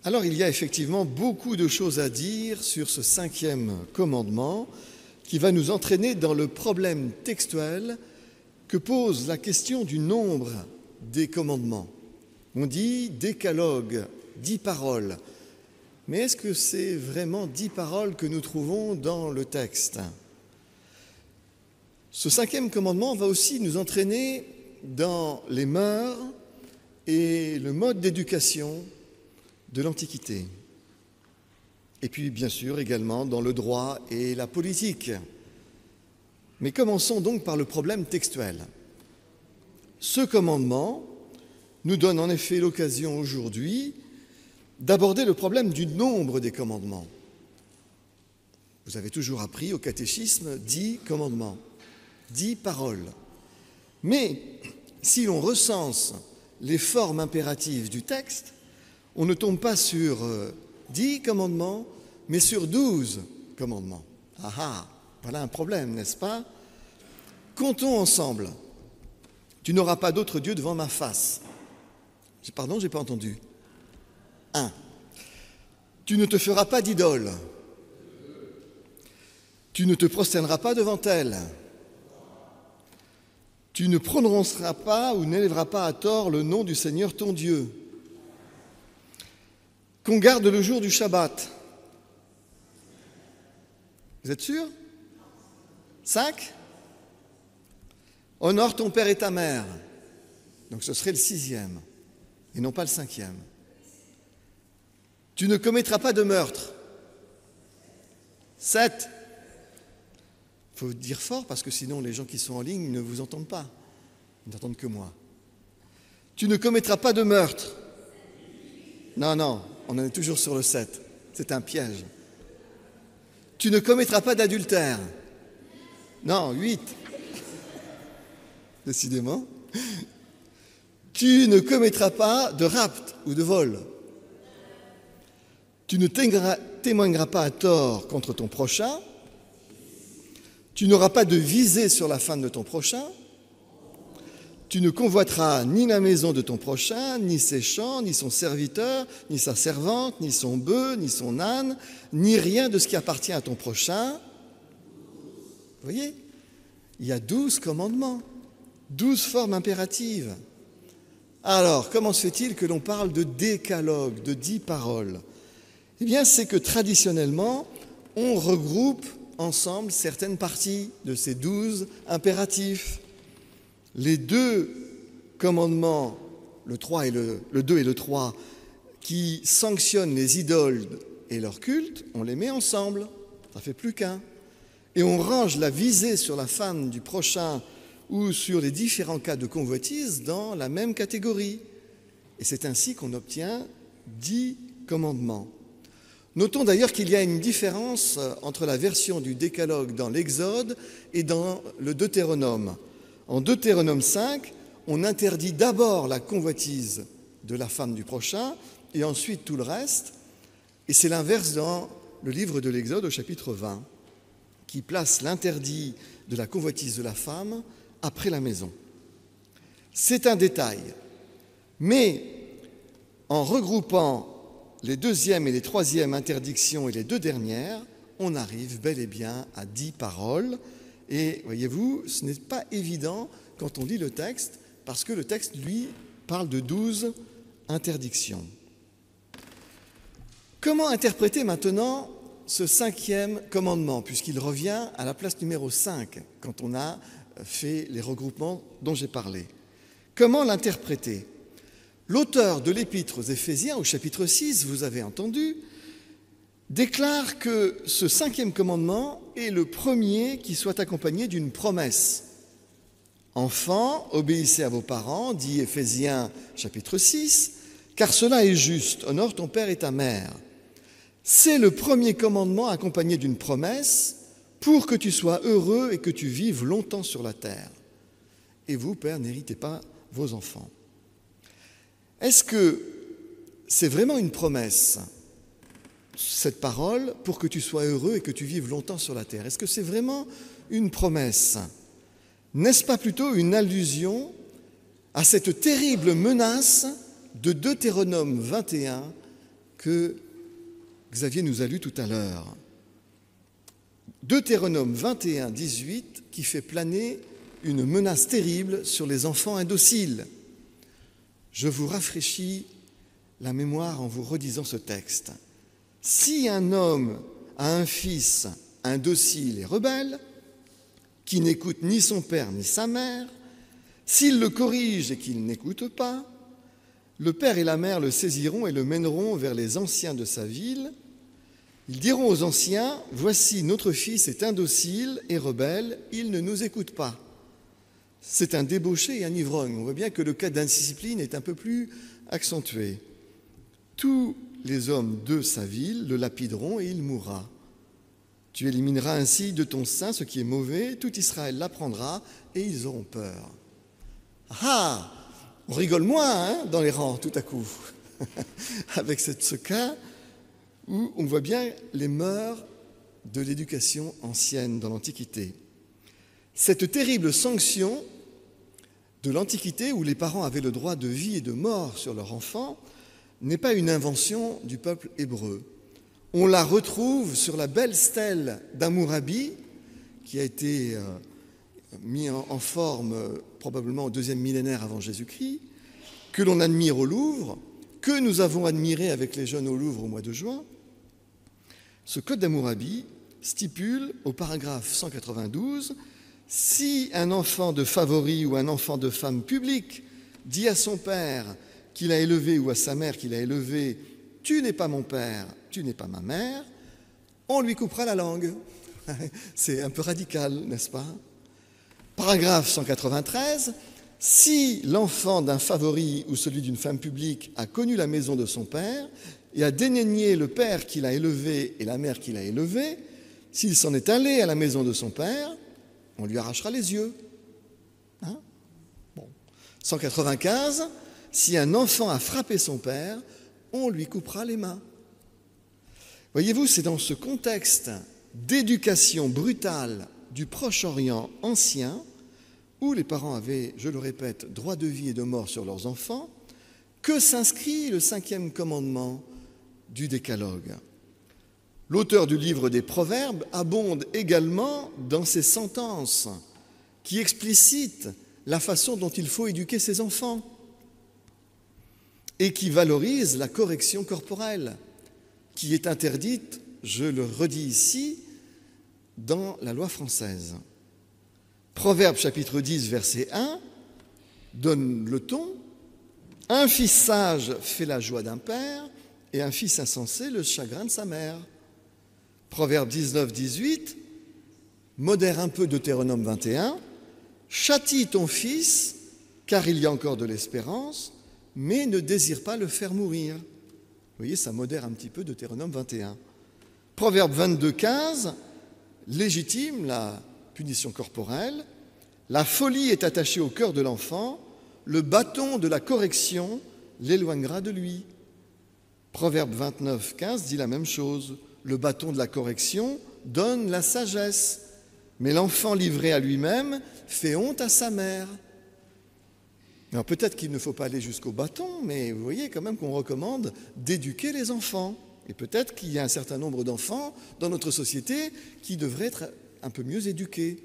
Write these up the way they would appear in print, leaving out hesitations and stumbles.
Alors il y a effectivement beaucoup de choses à dire sur ce 5e commandement qui va nous entraîner dans le problème textuel que pose la question du nombre des commandements. On dit décalogue, 10 paroles. Mais est-ce que c'est vraiment 10 paroles que nous trouvons dans le texte ? Ce 5e commandement va aussi nous entraîner dans les mœurs et le mode d'éducation de l'Antiquité. Et puis, bien sûr, également dans le droit et la politique. Mais commençons donc par le problème textuel. Ce commandement nous donne en effet l'occasion aujourd'hui d'aborder le problème du nombre des commandements. Vous avez toujours appris au catéchisme 10 commandements, 10 paroles. Mais si l'on recense les formes impératives du texte, on ne tombe pas sur 10 commandements, mais sur 12 commandements. Ah ah, voilà un problème, n'est-ce pas ? Comptons ensemble. Tu n'auras pas d'autre Dieu devant ma face. Pardon, je n'ai pas entendu. 1. Tu ne te feras pas d'idole. Tu ne te prosterneras pas devant elle. Tu ne prononceras pas ou n'élèveras pas à tort le nom du Seigneur ton Dieu. Qu'on garde le jour du Shabbat. Vous êtes sûr ? 5. Honore ton père et ta mère. Donc ce serait le 6e, et non pas le 5e. Tu ne commettras pas de meurtre. 7. Il faut dire fort parce que sinon les gens qui sont en ligne ne vous entendent pas. Ils n'entendent que moi. Tu ne commettras pas de meurtre. Non, on en est toujours sur le 7. C'est un piège. Tu ne commettras pas d'adultère. Non, 8. Décidément. Tu ne commettras pas de rapt ou de vol. Tu ne témoigneras pas à tort contre ton prochain. Tu n'auras pas de visée sur la femme de ton prochain. Tu ne convoiteras ni la maison de ton prochain, ni ses champs, ni son serviteur, ni sa servante, ni son bœuf, ni son âne, ni rien de ce qui appartient à ton prochain. Vous voyez, il y a 12 commandements, 12 formes impératives. Alors, comment se fait-il que l'on parle de décalogue, de 10 paroles ? Eh bien, c'est que traditionnellement, on regroupe ensemble certaines parties de ces 12 impératifs. Les 2 commandements, le 2 et le 3, qui sanctionnent les idoles et leur culte, on les met ensemble, ça ne fait plus qu'un. Et on range la visée sur la femme du prochain ou sur les différents cas de convoitise dans la même catégorie. Et c'est ainsi qu'on obtient 10 commandements. Notons d'ailleurs qu'il y a une différence entre la version du Décalogue dans l'Exode et dans le Deutéronome. En Deutéronome 5, on interdit d'abord la convoitise de la femme du prochain et ensuite tout le reste. Et c'est l'inverse dans le livre de l'Exode au chapitre 20, qui place l'interdit de la convoitise de la femme après la maison. C'est un détail, mais en regroupant les 2e et les 3e interdictions et les 2 dernières, on arrive bel et bien à 10 paroles. Et voyez-vous, ce n'est pas évident quand on lit le texte, parce que le texte, lui, parle de 12 interdictions. Comment interpréter maintenant ce 5e commandement, puisqu'il revient à la place numéro 5, quand on a fait les regroupements dont j'ai parlé ? Comment l'interpréter ? L'auteur de l'Épître aux Éphésiens, au chapitre 6, vous avez entendu, déclare que ce 5e commandement est le premier qui soit accompagné d'une promesse. « Enfants, obéissez à vos parents, dit Éphésiens chapitre 6, car cela est juste, honore ton père et ta mère. » C'est le premier commandement accompagné d'une promesse pour que tu sois heureux et que tu vives longtemps sur la terre. Et vous, pères, n'héritez pas vos enfants. Est-ce que c'est vraiment une promesse, cette parole, pour que tu sois heureux et que tu vives longtemps sur la terre ? Est-ce que c'est vraiment une promesse ? N'est-ce pas plutôt une allusion à cette terrible menace de Deutéronome 21 que Xavier nous a lu tout à l'heure. Deutéronome 21, 18, qui fait planer une menace terrible sur les enfants indociles. Je vous rafraîchis la mémoire en vous redisant ce texte. Si un homme a un fils indocile et rebelle, qui n'écoute ni son père ni sa mère, s'il le corrige et qu'il n'écoute pas, le père et la mère le saisiront et le mèneront vers les anciens de sa ville. Ils diront aux anciens, « Voici, notre fils est indocile et rebelle, il ne nous écoute pas. » C'est un débauché et un ivrogne. On voit bien que le cas d'indiscipline est un peu plus accentué. Tous les hommes de sa ville le lapideront et il mourra. Tu élimineras ainsi de ton sein ce qui est mauvais, tout Israël l'apprendra et ils auront peur. Ah, on rigole moins dans les rangs tout à coup, avec ce cas où on voit bien les mœurs de l'éducation ancienne dans l'Antiquité. Cette terrible sanction de l'Antiquité où les parents avaient le droit de vie et de mort sur leur enfant n'est pas une invention du peuple hébreu. On la retrouve sur la belle stèle d'Hammurabi qui a été mise en forme probablement au 2e millénaire avant Jésus-Christ, que l'on admire au Louvre, que nous avons admiré avec les jeunes au Louvre au mois de juin. Ce code d'Hammurabi stipule au paragraphe 192 « Si un enfant de favori ou un enfant de femme publique dit à son père qu'il a élevé ou à sa mère qu'il a élevé « Tu n'es pas mon père, tu n'es pas ma mère », on lui coupera la langue. » C'est un peu radical, n'est-ce pas ? Paragraphe 193 « Si l'enfant d'un favori ou celui d'une femme publique a connu la maison de son père et a dédaigné le père qu'il a élevé et la mère qu'il a élevée, s'il s'en est allé à la maison de son père, on lui arrachera les yeux. » 195 « Si un enfant a frappé son père, on lui coupera les mains. » Voyez-vous, c'est dans ce contexte d'éducation brutale du Proche-Orient ancien, où les parents avaient, je le répète, droit de vie et de mort sur leurs enfants, que s'inscrit le 5e commandement du Décalogue. L'auteur du livre des Proverbes abonde également dans ses sentences qui explicitent la façon dont il faut éduquer ses enfants et qui valorise la correction corporelle, qui est interdite, je le redis ici, dans la loi française. Proverbe chapitre 10, verset 1, donne le ton. « Un fils sage fait la joie d'un père, et un fils insensé le chagrin de sa mère. » Proverbe 19, 18, modère un peu Deutéronome 21, « Châtie ton fils, car il y a encore de l'espérance, mais ne désire pas le faire mourir. » Vous voyez, ça modère un petit peu Deutéronome 21. Proverbe 22, 15, légitime la punition corporelle. « La folie est attachée au cœur de l'enfant, le bâton de la correction l'éloignera de lui. » Proverbe 29, 15 dit la même chose. Le bâton de la correction donne la sagesse, mais l'enfant livré à lui-même fait honte à sa mère. Alors peut-être qu'il ne faut pas aller jusqu'au bâton, mais vous voyez quand même qu'on recommande d'éduquer les enfants. Et peut-être qu'il y a un certain nombre d'enfants dans notre société qui devraient être un peu mieux éduqués,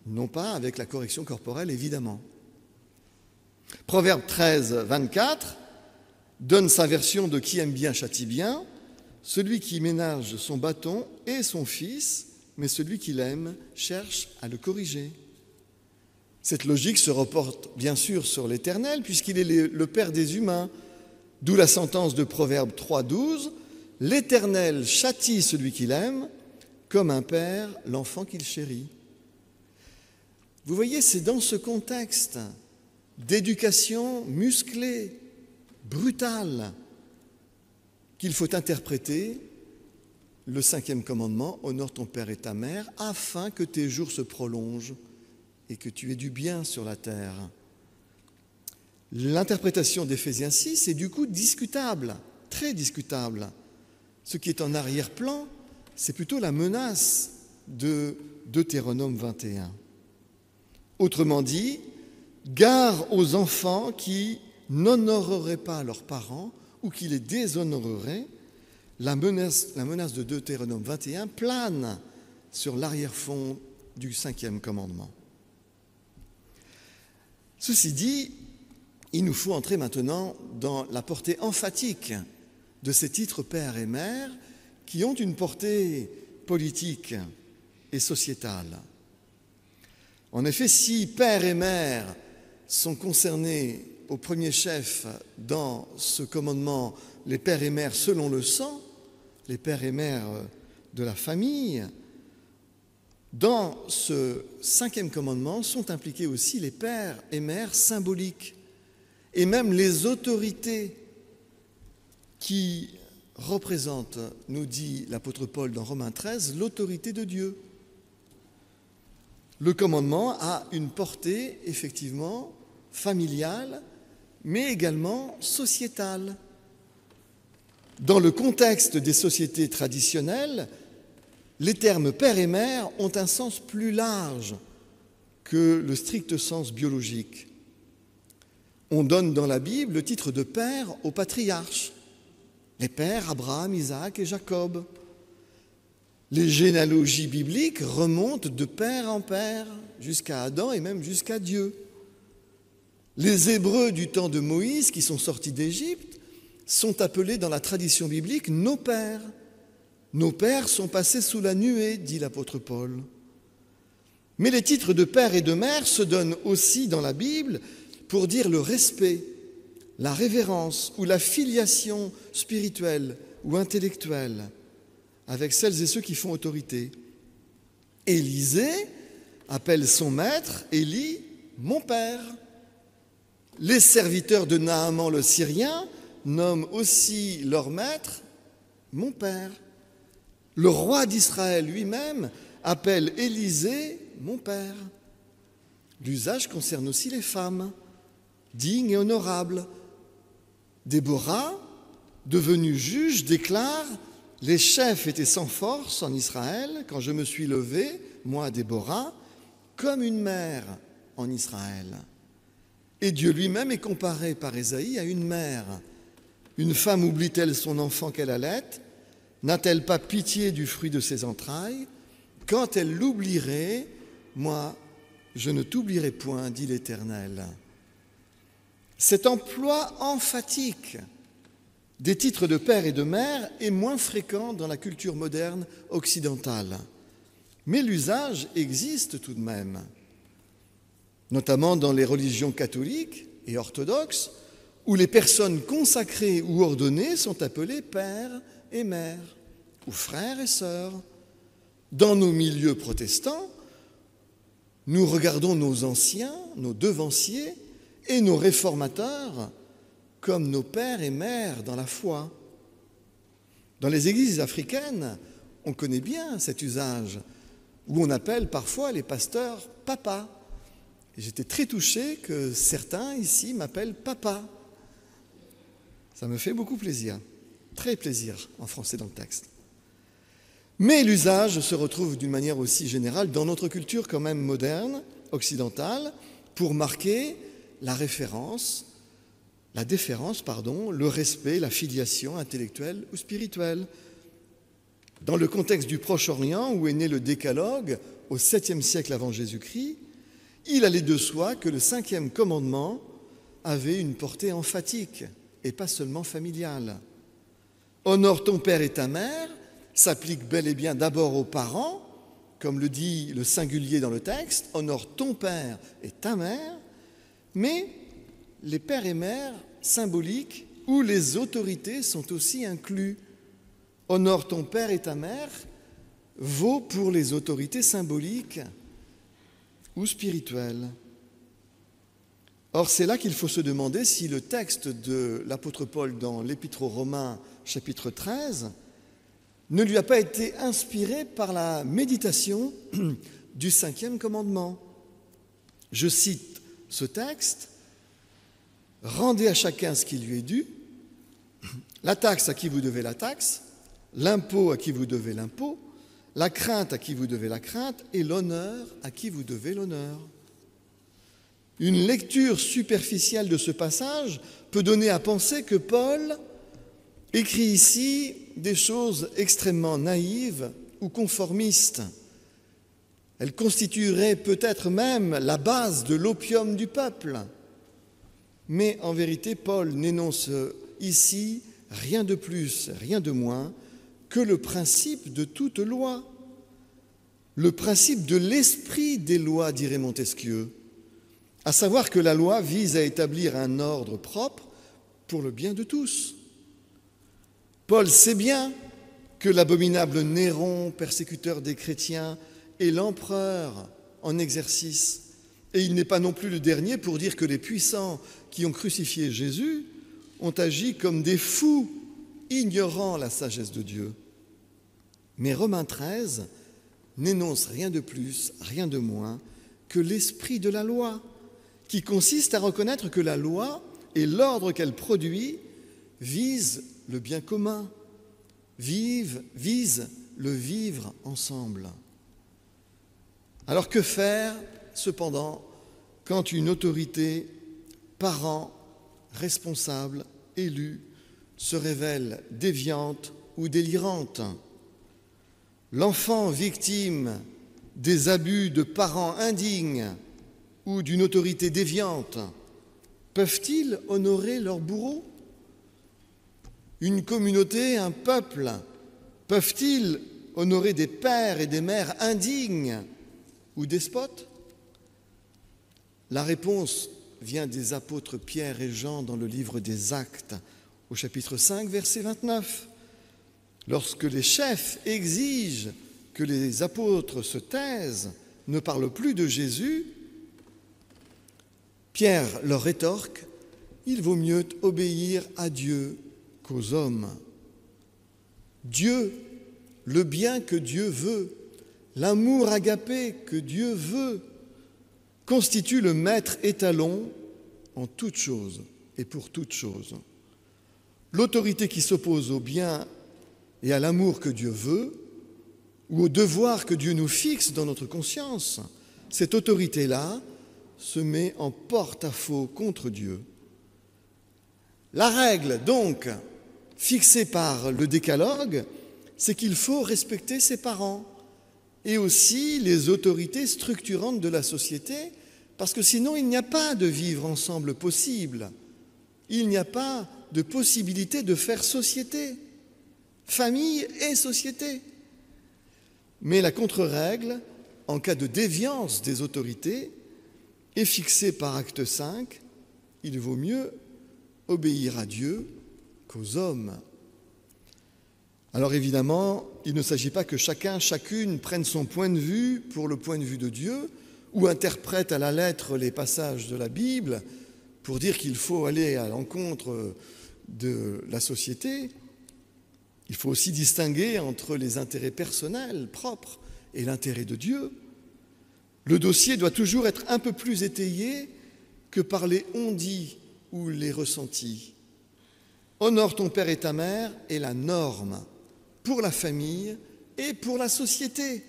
non pas avec la correction corporelle évidemment. Proverbe 13, 24 donne sa version de qui aime bien châtie bien. Celui qui ménage son bâton est son fils, mais celui qui l'aime cherche à le corriger. Cette logique se reporte bien sûr sur l'Éternel, puisqu'il est le Père des humains, d'où la sentence de Proverbe 3, 12. « L'Éternel châtie celui qu'il aime, comme un père l'enfant qu'il chérit. » Vous voyez, c'est dans ce contexte d'éducation musclée, brutale, qu'il faut interpréter le 5e commandement, « Honore ton père et ta mère, afin que tes jours se prolongent et que tu aies du bien sur la terre. » L'interprétation d'Éphésiens 6 est du coup discutable, très discutable. Ce qui est en arrière-plan, c'est plutôt la menace de Deutéronome 21. Autrement dit, gare aux enfants qui n'honoreraient pas leurs parents ou qui les déshonorerait, la menace de Deutéronome 21 plane sur l'arrière-fond du 5e commandement. Ceci dit, il nous faut entrer maintenant dans la portée emphatique de ces titres père et mère qui ont une portée politique et sociétale. En effet, si père et mère sont concernés au premier chef dans ce commandement, les pères et mères selon le sang, les pères et mères de la famille, dans ce 5e commandement sont impliqués aussi les pères et mères symboliques et même les autorités qui représentent, nous dit l'apôtre Paul dans Romains 13, l'autorité de Dieu. Le commandement a une portée effectivement familiale, mais également sociétale. Dans le contexte des sociétés traditionnelles, les termes père et mère ont un sens plus large que le strict sens biologique. On donne dans la Bible le titre de père aux patriarches, les pères Abraham, Isaac et Jacob. Les généalogies bibliques remontent de père en père jusqu'à Adam et même jusqu'à Dieu. Les Hébreux du temps de Moïse, qui sont sortis d'Égypte, sont appelés dans la tradition biblique nos pères. Nos pères sont passés sous la nuée, dit l'apôtre Paul. Mais les titres de père et de mère se donnent aussi dans la Bible pour dire le respect, la révérence ou la filiation spirituelle ou intellectuelle avec celles et ceux qui font autorité. Élisée appelle son maître, Élie, mon père. Les serviteurs de Naaman le Syrien nomment aussi leur maître, mon père. Le roi d'Israël lui-même appelle Élisée, mon père. L'usage concerne aussi les femmes, dignes et honorables. Déborah, devenue juge, déclare « Les chefs étaient sans force en Israël quand je me suis levée, moi Déborah, comme une mère en Israël. » Et Dieu lui-même est comparé par Ésaïe à une mère. Une femme oublie-t-elle son enfant qu'elle allait? N'a-t-elle pas pitié du fruit de ses entrailles? Quand elle l'oublierait, moi, je ne t'oublierai point, dit l'Éternel. Cet emploi emphatique des titres de père et de mère est moins fréquent dans la culture moderne occidentale. Mais l'usage existe tout de même, notamment dans les religions catholiques et orthodoxes, où les personnes consacrées ou ordonnées sont appelées père et mère, ou frères et sœurs. Dans nos milieux protestants, nous regardons nos anciens, nos devanciers et nos réformateurs comme nos pères et mères dans la foi. Dans les églises africaines, on connaît bien cet usage, où on appelle parfois les pasteurs papa. Et j'étais très touché que certains ici m'appellent papa. Ça me fait beaucoup plaisir, très plaisir en français dans le texte. Mais l'usage se retrouve d'une manière aussi générale dans notre culture quand même moderne, occidentale, pour marquer la référence, la déférence, le respect, la filiation intellectuelle ou spirituelle. Dans le contexte du Proche-Orient, où est né le Décalogue, au 7e siècle avant Jésus-Christ, il allait de soi que le 5e commandement avait une portée emphatique et pas seulement familiale. « Honore ton père et ta mère » s'applique bel et bien d'abord aux parents, comme le dit le singulier dans le texte, « honore ton père et ta mère », mais les pères et mères symboliques où les autorités sont aussi inclus. « Honore ton père et ta mère » vaut pour les autorités symboliques ou spirituelles. Or, c'est là qu'il faut se demander si le texte de l'apôtre Paul dans l'Épître aux Romains, chapitre 13, ne lui a pas été inspiré par la méditation du 5e commandement. Je cite ce texte: « Rendez à chacun ce qui lui est dû, la taxe à qui vous devez la taxe, l'impôt à qui vous devez l'impôt, la crainte à qui vous devez la crainte, et l'honneur à qui vous devez l'honneur. » Une lecture superficielle de ce passage peut donner à penser que Paul écrit ici des choses extrêmement naïves ou conformistes. Elles constitueraient peut-être même la base de l'opium du peuple. Mais en vérité, Paul n'énonce ici rien de plus, rien de moins que le principe de toute loi, le principe de l'esprit des lois, dirait Montesquieu, à savoir que la loi vise à établir un ordre propre pour le bien de tous. Paul sait bien que l'abominable Néron, persécuteur des chrétiens, est l'empereur en exercice. Et il n'est pas non plus le dernier pour dire que les puissants qui ont crucifié Jésus ont agi comme des fous, ignorant la sagesse de Dieu. Mais Romains 13 n'énonce rien de plus, rien de moins que l'esprit de la loi, qui consiste à reconnaître que la loi et l'ordre qu'elle produit visent le bien commun, visent le vivre ensemble. Alors que faire, cependant, quand une autorité, parent, responsable, élu, se révèle déviante ou délirante? L'enfant victime des abus de parents indignes ou d'une autorité déviante, peuvent-ils honorer leur bourreau? Une communauté, un peuple, peuvent-ils honorer des pères et des mères indignes ou despotes? La réponse vient des apôtres Pierre et Jean dans le livre des Actes, au chapitre 5, verset 29. Lorsque les chefs exigent que les apôtres se taisent, ne parlent plus de Jésus, Pierre leur rétorque « Il vaut mieux obéir à Dieu qu'aux hommes. » Dieu, le bien que Dieu veut, l'amour agapé que Dieu veut, constitue le maître étalon en toutes choses et pour toutes choses. L'autorité qui s'oppose au bien et à l'amour que Dieu veut, ou au devoir que Dieu nous fixe dans notre conscience, cette autorité-là se met en porte-à-faux contre Dieu. La règle, donc, fixée par le décalogue, c'est qu'il faut respecter ses parents et aussi les autorités structurantes de la société, parce que sinon il n'y a pas de vivre ensemble possible. Il n'y a pas de possibilité de faire société, famille et société. Mais la contre-règle, en cas de déviance des autorités, est fixée par Acte 5, il vaut mieux obéir à Dieu qu'aux hommes. Alors évidemment, il ne s'agit pas que chacune prenne son point de vue pour le point de vue de Dieu ou interprète à la lettre les passages de la Bible pour dire qu'il faut aller à l'encontre de la société. Il faut aussi distinguer entre les intérêts personnels propres et l'intérêt de Dieu. Le dossier doit toujours être un peu plus étayé que par les on-dit ou les ressentis. Honore ton père et ta mère est la norme pour la famille et pour la société.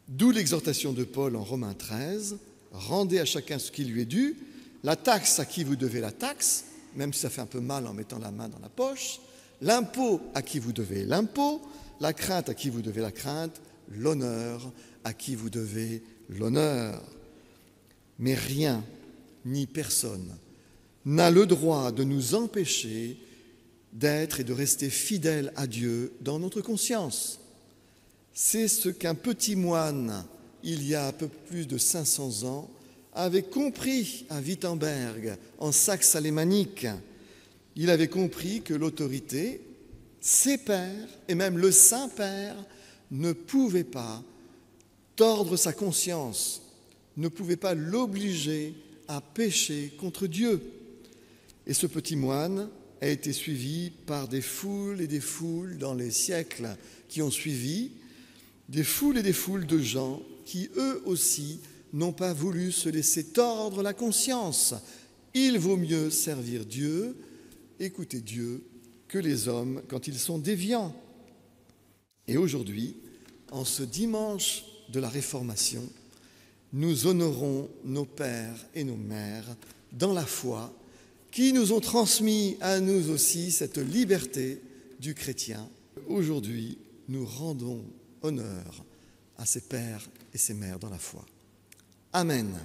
D'où l'exhortation de Paul en Romains 13, « Rendez à chacun ce qui lui est dû, la taxe à qui vous devez la taxe, même si ça fait un peu mal en mettant la main dans la poche, l'impôt à qui vous devez l'impôt, la crainte à qui vous devez la crainte, l'honneur à qui vous devez l'honneur. » Mais rien ni personne n'a le droit de nous empêcher d'être et de rester fidèles à Dieu dans notre conscience. C'est ce qu'un petit moine, il y a un peu plus de 500 ans, avait compris à Wittenberg, en Saxe alémanique. Il avait compris que l'autorité, ses pairs et même le Saint-Père ne pouvaient pas tordre sa conscience, ne pouvaient pas l'obliger à pécher contre Dieu. Et ce petit moine a été suivi par des foules et des foules dans les siècles qui ont suivi, des foules et des foules de gens qui, eux aussi, n'ont pas voulu se laisser tordre la conscience. Il vaut mieux servir Dieu, écouter Dieu, que les hommes quand ils sont déviants. Et aujourd'hui, en ce dimanche de la Réformation, nous honorons nos pères et nos mères dans la foi qui nous ont transmis à nous aussi cette liberté du chrétien. Aujourd'hui, nous rendons honneur à ces pères et ces mères dans la foi. Amen.